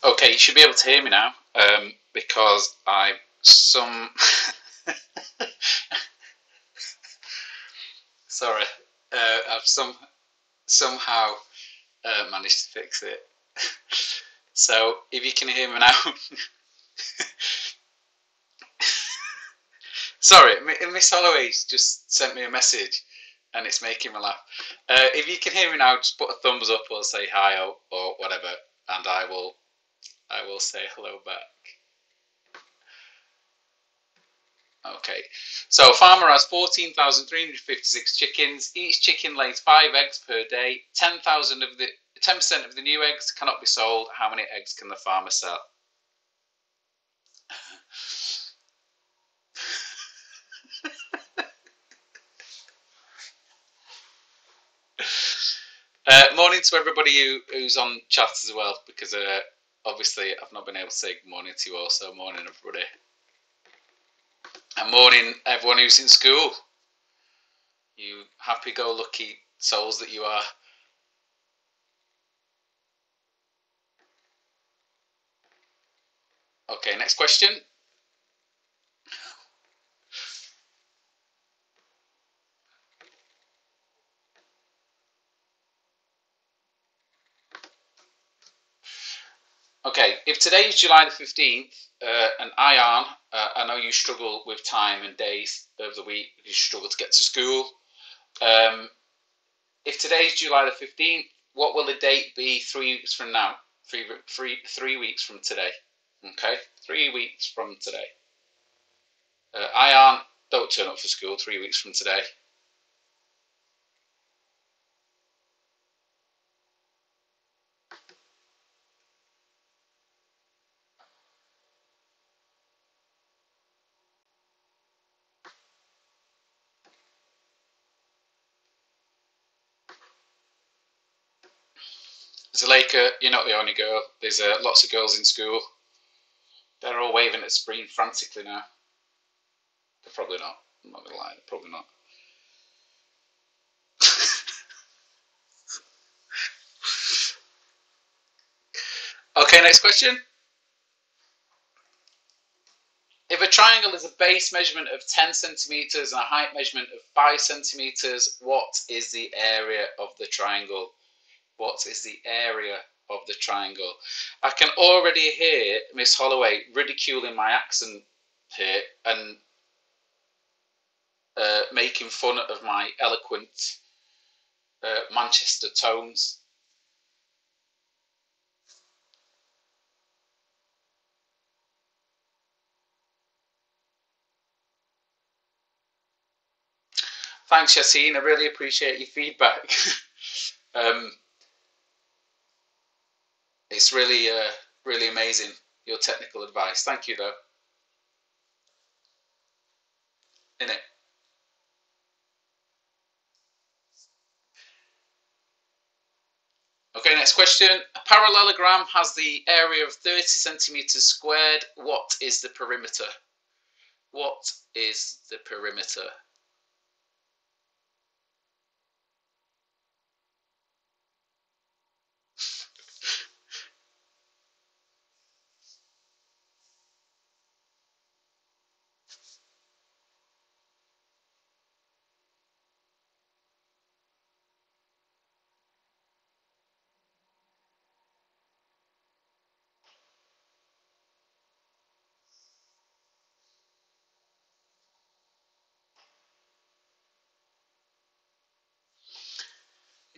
Okay, you should be able to hear me now, because I've sorry, I've somehow managed to fix it. So if you can hear me now, sorry, Miss Holloway's just sent me a message, and it's making me laugh. If you can hear me now, just put a thumbs up or say hi or whatever, and I will say hello back. Okay, so a farmer has 14,356 chickens. Each chicken lays 5 eggs per day. 10% of the new eggs cannot be sold. How many eggs can the farmer sell? Morning to everybody who's on chat as well, because obviously I've not been able to say good morning to you all, so morning everybody. And morning everyone who's in school. You happy-go-lucky souls that you are. Okay, next question. Okay, if today is July the 15th, and Ian, I know you struggle with time and days of the week, you struggle to get to school. If today is July the 15th, what will the date be 3 weeks from now? 3 weeks from today. Okay, 3 weeks from today. Ian, don't turn up for school 3 weeks from today. Zuleika, you're not the only girl. There's lots of girls in school. They're all waving at the screen frantically now. They're probably not. I'm not going to lie, they're probably not. Okay, next question. If a triangle is a base measurement of 10 centimeters and a height measurement of 5 centimeters, what is the area of the triangle? What is the area of the triangle? I can already hear Miss Holloway ridiculing my accent here and making fun of my eloquent Manchester tones. Thanks, Yassine. I really appreciate your feedback. It's really, really amazing, your technical advice. Thank you, though. Innit? Okay, next question. A parallelogram has the area of 30 centimeters squared. What is the perimeter? What is the perimeter?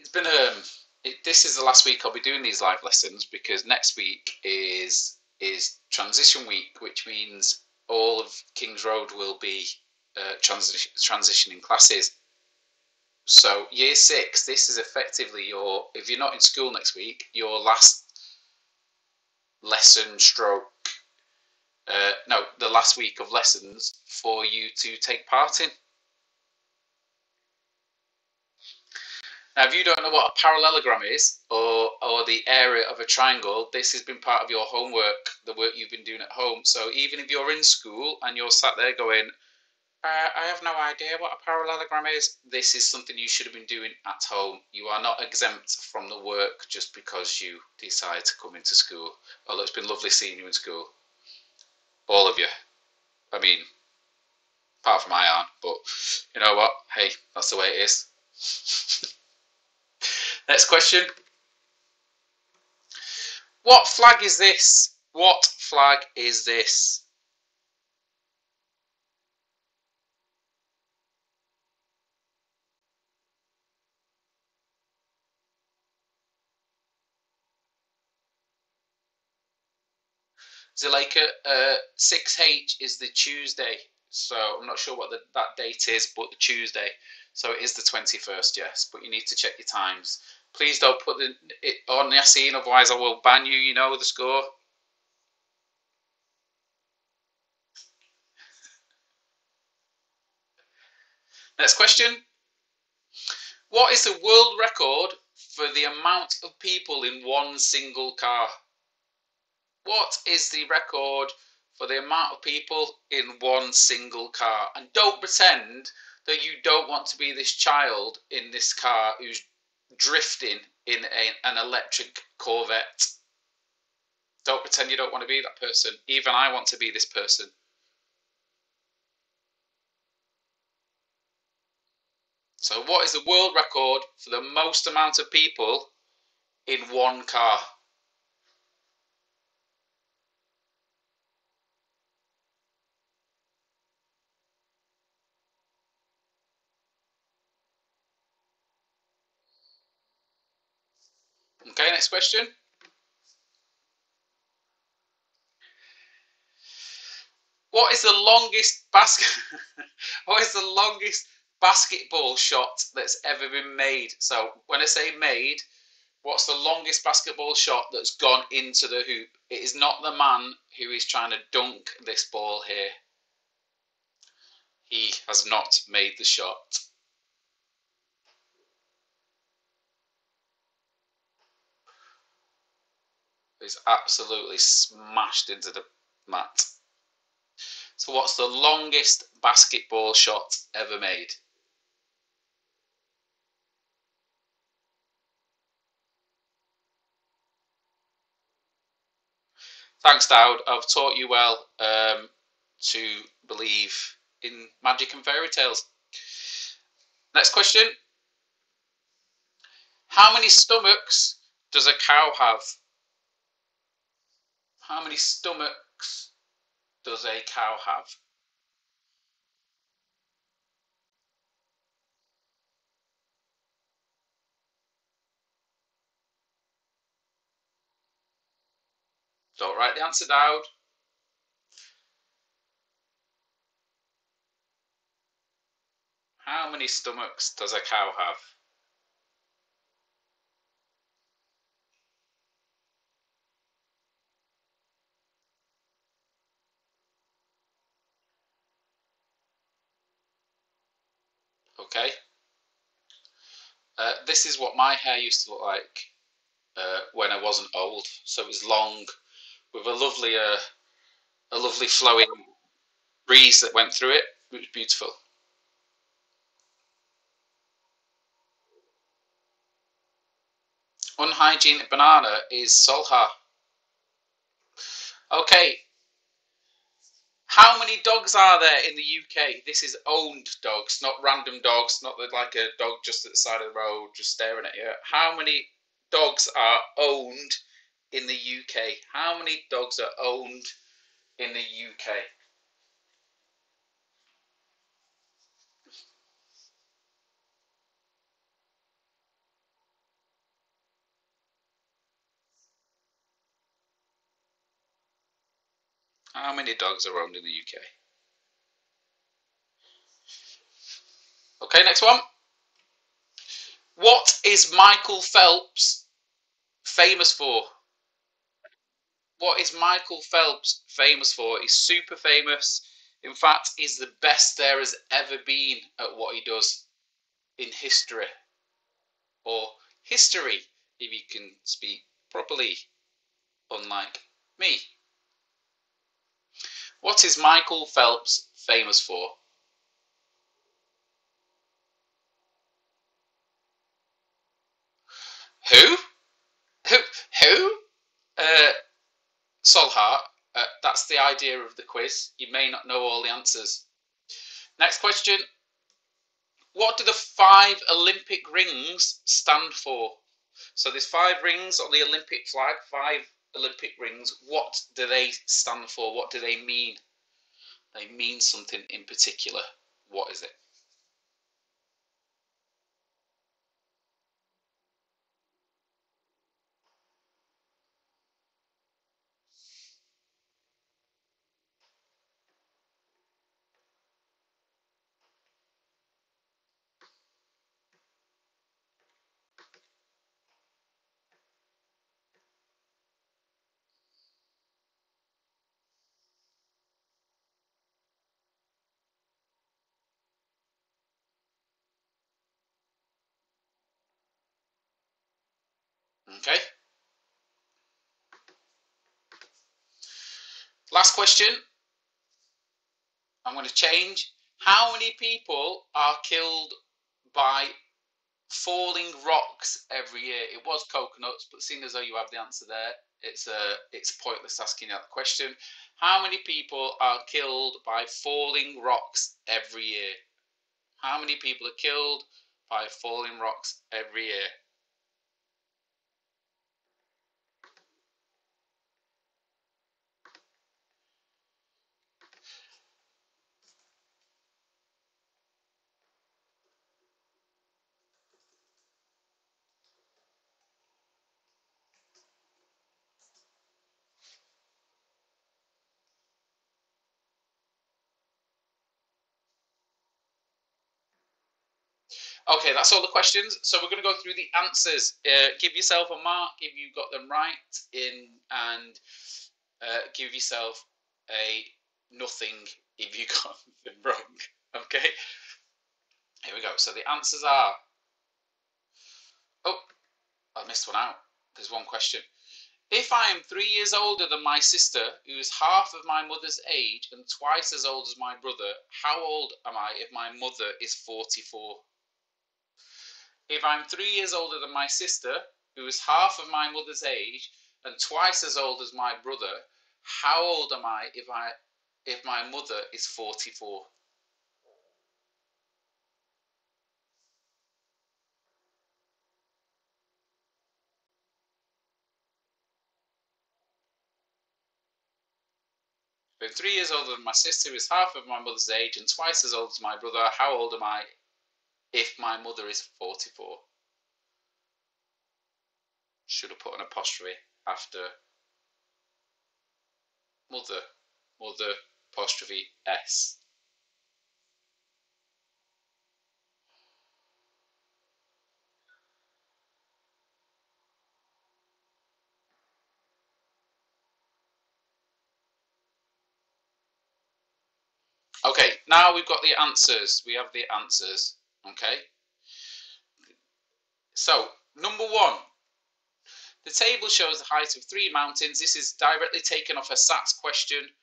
It's been this is the last week I'll be doing these live lessons, because next week is transition week, which means all of Kings Road will be transitioning classes. So year 6, this is effectively if you're not in school next week, your last lesson stroke, no, the last week of lessons for you to take part in. Now, if you don't know what a parallelogram is, or the area of a triangle, this has been part of your homework, the work you've been doing at home. So even if you're in school and you're sat there going, I have no idea what a parallelogram is. This is something you should have been doing at home. You are not exempt from the work just because you decide to come into school. Although it's been lovely seeing you in school. All of you. I mean, apart from my aunt, but you know what? Hey, that's the way it is. Next question. What flag is this? What flag is this? Zuleika, 6H is the Tuesday, so I'm not sure what that date is, but the Tuesday. So it is the 21st, yes, but you need to check your times. Please don't put it on Yassine, otherwise I will ban you, you know the score. Next question. What is the world record for the amount of people in one single car? What is the record for the amount of people in one single car? And don't pretend that you don't want to be this child in this car who's drifting in an electric Corvette. Don't pretend you don't want to be that person. Even I want to be this person. So what is the world record for the most amount of people in one car? Okay, next question. What is the longest basket? What is the longest basketball shot that's ever been made? So when I say made, what's the longest basketball shot that's gone into the hoop? It is not the man who is trying to dunk this ball here. He has not made the shot. He's absolutely smashed into the mat. So what's the longest basketball shot ever made? Thanks, Dowd. I've taught you well to believe in magic and fairy tales. Next question. How many stomachs does a cow have? How many stomachs does a cow have? Don't write the answer down. How many stomachs does a cow have? Okay. This is what my hair used to look like when I wasn't old. So it was long, with a lovely flowing breeze that went through it. It was beautiful. Unhygienic banana is Solha. Okay, how many dogs are there in the UK? This is owned dogs, not random dogs, not like a dog just at the side of the road just staring at you. How many dogs are owned in the UK? How many dogs are owned in the UK? How many dogs are owned in the UK? Okay, next one. What is Michael Phelps famous for? What is Michael Phelps famous for? He's super famous. In fact, he's the best there has ever been at what he does in history. Or history, if you can speak properly, unlike me. What is Michael Phelps famous for? Who? Who? Solheart. That's the idea of the quiz. You may not know all the answers. Next question. What do the 5 Olympic rings stand for? So there's 5 rings on the Olympic flag, 5 Olympic rings. What do they stand for? What do they mean? They mean something in particular. What is it? Okay. Last question. I'm going to change. How many people are killed by falling rocks every year? It was coconuts, but seeing as though you have the answer there, it's pointless asking that question. How many people are killed by falling rocks every year? How many people are killed by falling rocks every year? Okay, that's all the questions. So we're going to go through the answers. Give yourself a mark if you got them right, and give yourself a nothing if you got them wrong. Okay, here we go. So the answers are. Oh, I missed one out. There's one question. If I am 3 years older than my sister, who is half of my mother's age and twice as old as my brother, how old am I if my mother is 44? If I'm 3 years older than my sister, who is half of my mother's age and twice as old as my brother, how old am I if my mother is 44? If I'm 3 years older than my sister, who is half of my mother's age and twice as old as my brother, how old am I if my mother is 44? Should have put an apostrophe after mother. Mother apostrophe S. Okay, now we've got the answers. We have the answers. Okay. So, number 1. The table shows the height of 3 mountains. This is directly taken off a SATs question.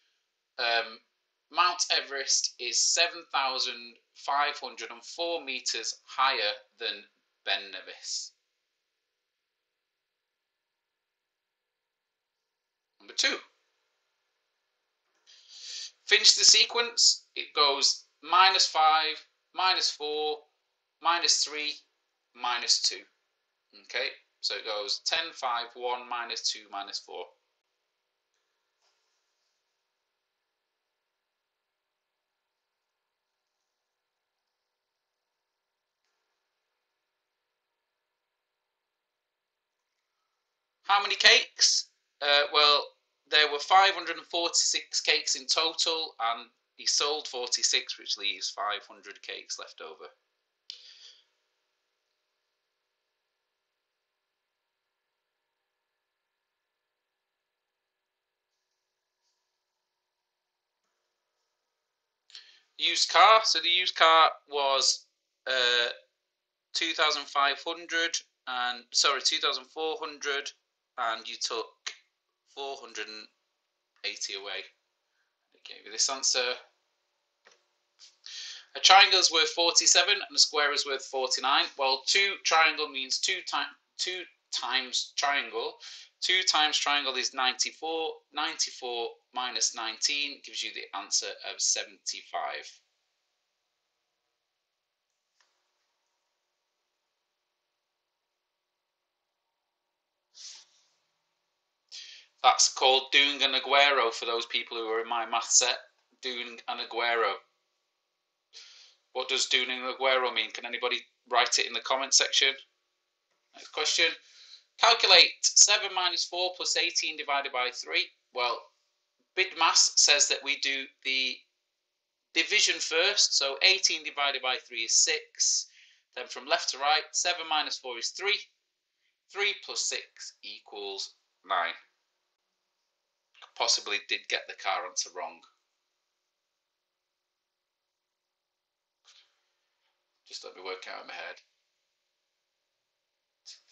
Mount Everest is 7,504 meters higher than Ben Nevis. Number 2. Finish the sequence. It goes -5, -4, -3, -2. Okay, so it goes 10, 5, 1, -2, -4. How many cakes? Well, there were 546 cakes in total, and he sold 46, which leaves 500 cakes left over. Used car. So the used car was 2,500 and 2,400, and you took 480 away. Okay, with this answer, a triangle is worth 47 and a square is worth 49. Well, 2 triangle means 2 times triangle. 2 times triangle is 94. 94 minus 19 gives you the answer of 75. That's called doing an aguero for those people who are in my math set. Doing an aguero. What does doing an aguero mean? Can anybody write it in the comment section? Next question. Calculate 7 minus 4 plus 18 divided by 3. Well, BidMass says that we do the division first. So 18 divided by 3 is 6. Then from left to right, 7 minus 4 is 3. 3 plus 6 equals 9. Possibly did get the car answer wrong. Just let me work out in my head.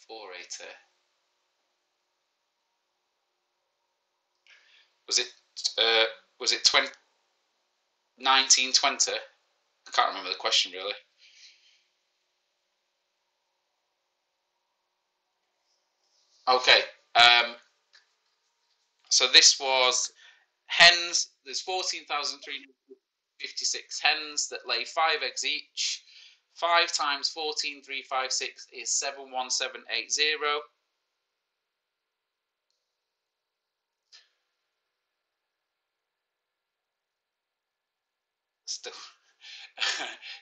480. Was it 1920? I can't remember the question really. Okay. So this was hens. There's 14,356 hens that lay 5 eggs each. 5 times 14,356 is 71780. Still.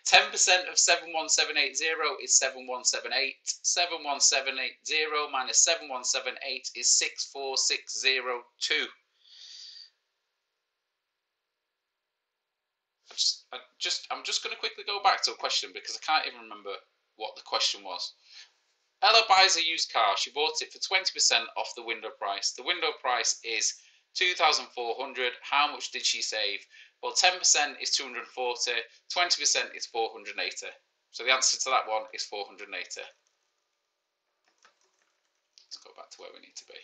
10% of 71780 is 7178. 71780 minus 7178 is 64602. I'm just going to quickly go back to a question because I can't even remember what the question was. Ella buys a used car. She bought it for 20% off the window price. The window price is 2,400. How much did she save? Well, 10% is 240. 20% is 480. So the answer to that one is 480. Let's go back to where we need to be.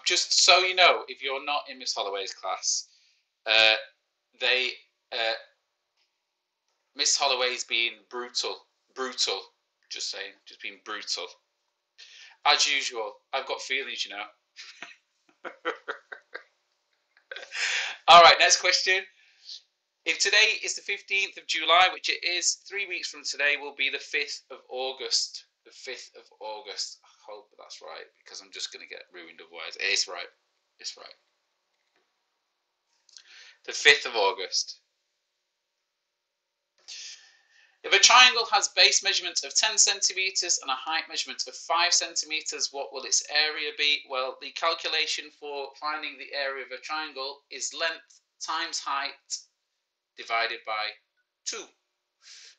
Just so you know, if you're not in Miss Holloway's class, Miss Holloway's being brutal, just saying, just being brutal. As usual, I've got feelings, you know. All right, next question. If today is the 15th of July, which it is, 3 weeks from today will be the 5th of August. The 5th of August. I hope that's right, because I'm just going to get ruined otherwise. It's right. It's right. The 5th of August. If a triangle has base measurement of 10 centimeters and a height measurement of 5 centimeters, what will its area be? Well, the calculation for finding the area of a triangle is length times height divided by 2.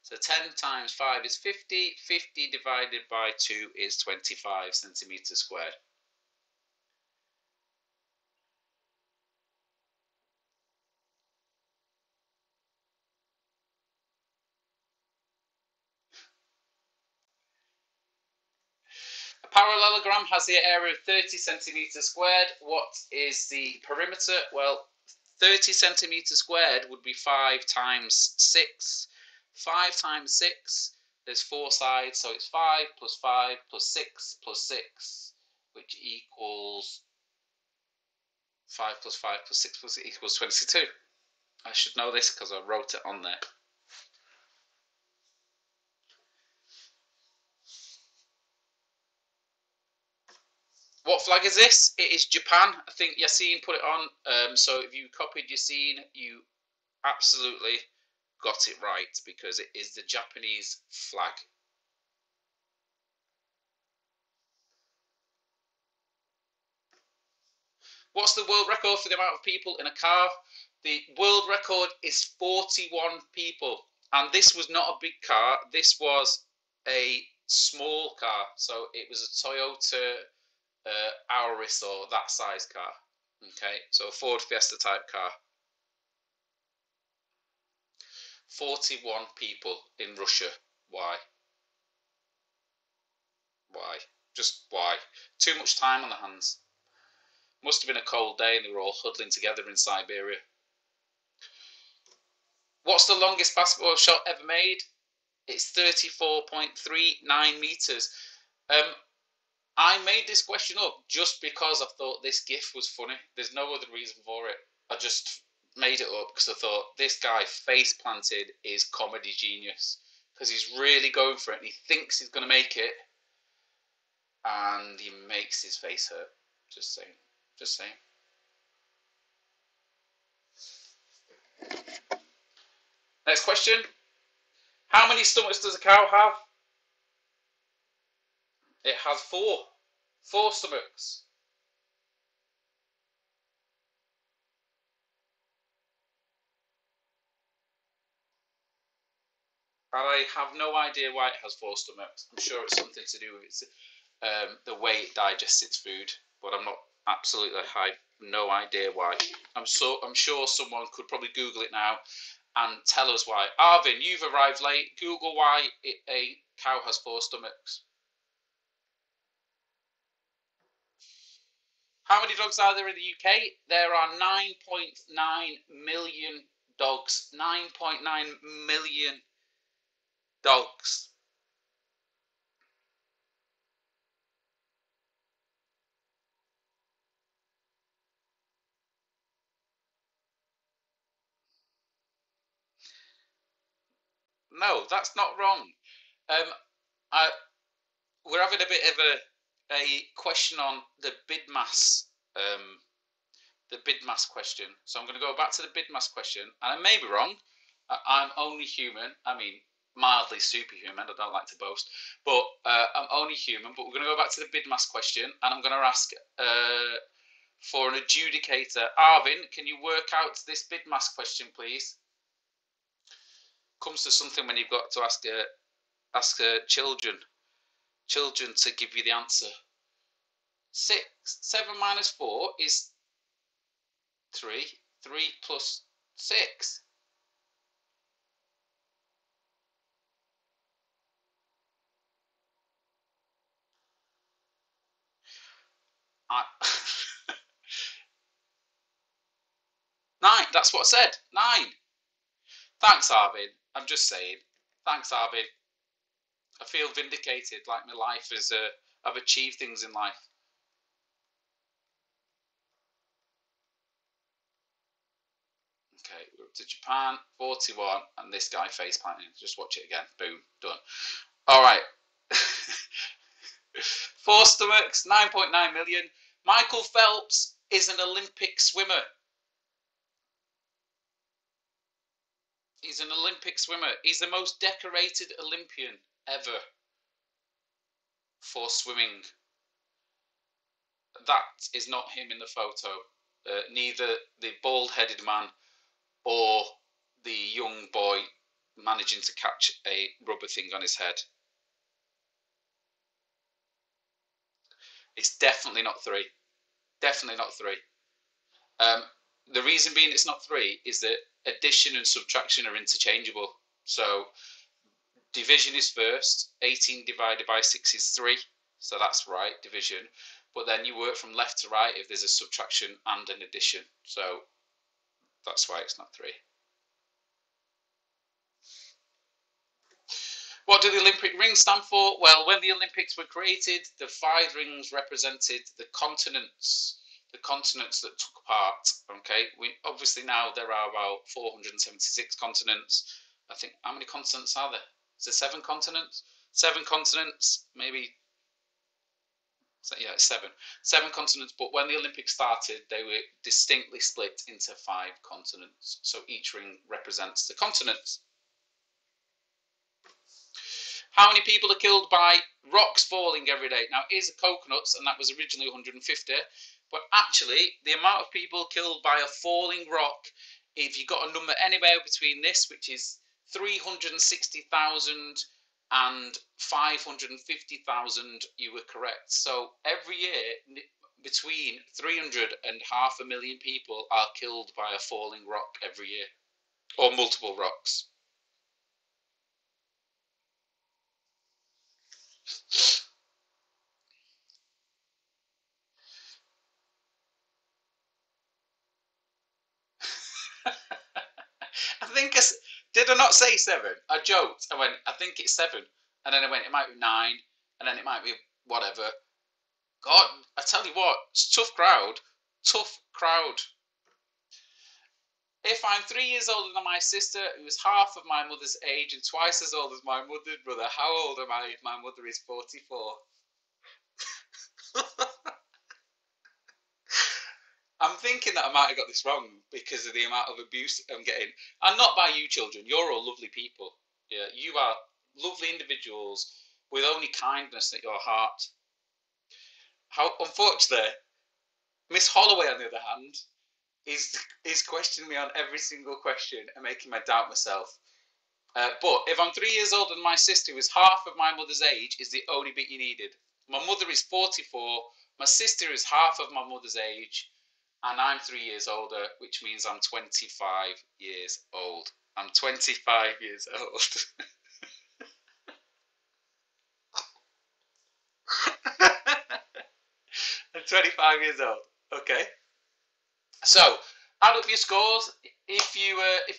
So 10 times 5 is 50. 50 divided by 2 is 25 centimeters squared. A parallelogram has the area of 30 centimeters squared. What is the perimeter? Well, 30 centimeters squared would be 5 times 6. 5 times 6, there's 4 sides, so it's 5 plus 5 plus 6 plus 6, which equals 5 plus 5 plus 6 plus 6 equals 22. I should know this because I wrote it on there. What flag is this? It is Japan. I think Yassine put it on. So if you copied Yassine, you absolutely got it right because it is the Japanese flag. What's the world record for the amount of people in a car? The world record is 41 people. And this was not a big car. This was a small car. So it was a Toyota Auris or that size car. Okay, so a Ford Fiesta type car. 41 people in Russia. Why? Why? Just why? Too much time on the hands. Must have been a cold day and they were all huddling together in Siberia. What's the longest basketball shot ever made? It's 34.39 meters. I made this question up just because I thought this GIF was funny. There's no other reason for it. I just made it up because I thought this guy face planted is comedy genius because he's really going for it and he thinks he's going to make it and he makes his face hurt. Just saying. Just saying. Next question. How many stomachs does a cow have? It has 4. 4 stomachs. I have no idea why it has 4 stomachs. I'm sure it's something to do with its, the way it digests its food, but I'm not absolutely. I have no idea why. I'm sure someone could probably Google it now and tell us why. Arvin, you've arrived late. Google why a cow has 4 stomachs. How many dogs are there in the UK? There are 9.9 million dogs. 9.9 million dogs. No, that's not wrong. Um, I, we're having a bit of a question on the bid mass, question. So I'm going to go back to the bid mass question, and I may be wrong. I'm only human. I mean, mildly superhuman. I don't like to boast, but I'm only human. But we're going to go back to the bid mass question, and I'm going to ask for an adjudicator. Arvin, can you work out this bid mass question, please? Comes to something when you've got to ask children to give you the answer. 7 minus 4 is 3. 3 plus 6. I 9. That's what I said. 9. Thanks, Arvin. I'm just saying. Thanks, Arvin. I feel vindicated, like my life is. I've achieved things in life. Okay, we're up to Japan, 41, and this guy face planting. Just watch it again. Boom, done. All right. 4 stomachs, 9.9 million. Michael Phelps is an Olympic swimmer. He's an Olympic swimmer. He's the most decorated Olympian ever for swimming. That is not him in the photo. Neither the bald-headed man or the young boy managing to catch a rubber thing on his head. It's definitely not 3. Definitely not 3. The reason being it's not 3 is that addition and subtraction are interchangeable. So division is first. 18 divided by 6 is 3. So that's right, division. But then you work from left to right if there's a subtraction and an addition. So that's why it's not 3. What do the Olympic rings stand for? Well, when the Olympics were created, the 5 rings represented the continents that took part. Okay, we obviously now there are about 476 continents. I think, how many continents are there? Is there 7 continents? 7 continents, maybe. Yeah, 7. 7 continents. But when the Olympics started, they were distinctly split into 5 continents. So each ring represents the continents. How many people are killed by rocks falling every day? Now, here's the coconuts, and that was originally 150. But actually, the amount of people killed by a falling rock, if you got a number anywhere between this, which is 360,000 and 550,000, you were correct. So every year, between 300 and 500,000 people are killed by a falling rock every year, or multiple rocks. I think Did I not say 7? I joked. I went, I think it's 7. And then I went, it might be 9. And then it might be whatever. God, I tell you what, it's a tough crowd. Tough crowd. If I'm 3 years older than my sister, who is half of my mother's age and twice as old as my mother's brother, how old am I if my mother is 44? I'm thinking that I might have got this wrong because of the amount of abuse I'm getting. And not by you children, you're all lovely people. Yeah, you are lovely individuals with only kindness at your heart. How unfortunately, Miss Holloway, on the other hand, is questioning me on every single question and making me doubt myself. But if I'm 3 years older than my sister, who is half of my mother's age, is the only bit you needed. My mother is 44. My sister is half of my mother's age, and I'm 3 years older, which means I'm 25 years old. I'm 25 years old. I'm 25 years old. Okay. So, add up your scores. If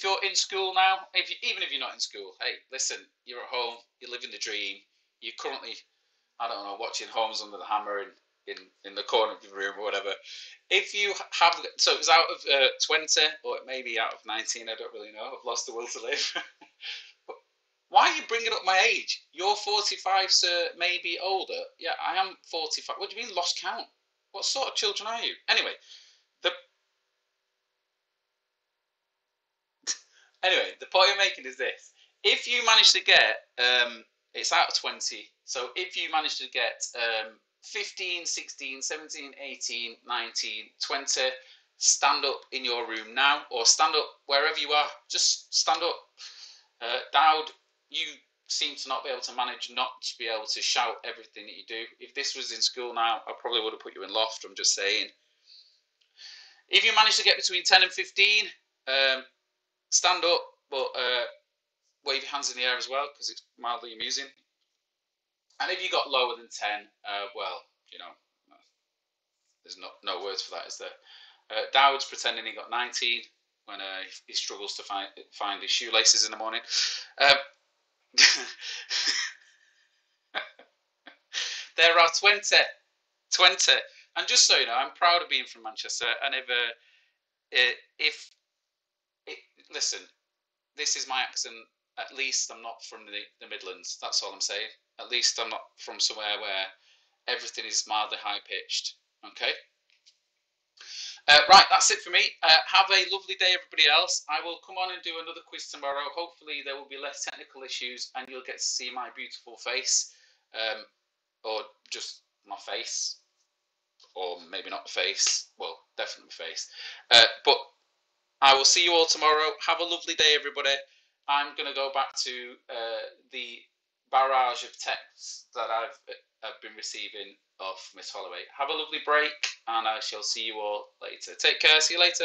you're in school now, even if you're not in school, hey, listen, you're at home, you're living the dream. You're currently, I don't know, watching Homes Under the Hammer in the corner of your room or whatever. If you have, so it was out of 20 or maybe out of 19. I don't really know. I've lost the will to live. Why are you bringing up my age? You're 45, sir, maybe older. Yeah, I am 45. What do you mean lost count? What sort of children are you? The the point I'm making is this: if you manage to get, it's out of 20. So if you manage to get 15, 16, 17, 18, 19, 20, stand up in your room now, or stand up wherever you are. Just stand up. Dowd, you seem to not be able to manage not to be able to shout everything that you do. If this was in school now, I probably would have put you in loft. I'm just saying. If you manage to get between 10 and 15, stand up, but wave your hands in the air as well because it's mildly amusing. And if you got lower than 10, well, you know, there's no words for that, is there? Dowd's pretending he got 19 when he struggles to find his shoelaces in the morning. There are 20. And just so you know, I'm proud of being from Manchester. And if listen, this is my accent. At least I'm not from the Midlands. That's all I'm saying. At least I'm not from somewhere where everything is mildly high pitched. Okay. Right, that's it for me. Have a lovely day, everybody else. I will come on and do another quiz tomorrow. Hopefully, there will be less technical issues, and you'll get to see my beautiful face, or just my face, or maybe not face. Well, definitely face. But I will see you all tomorrow. Have a lovely day, everybody. I'm going to go back to the barrage of texts that I've been receiving off Miss Holloway. Have a lovely break, and I shall see you all later. Take care. See you later.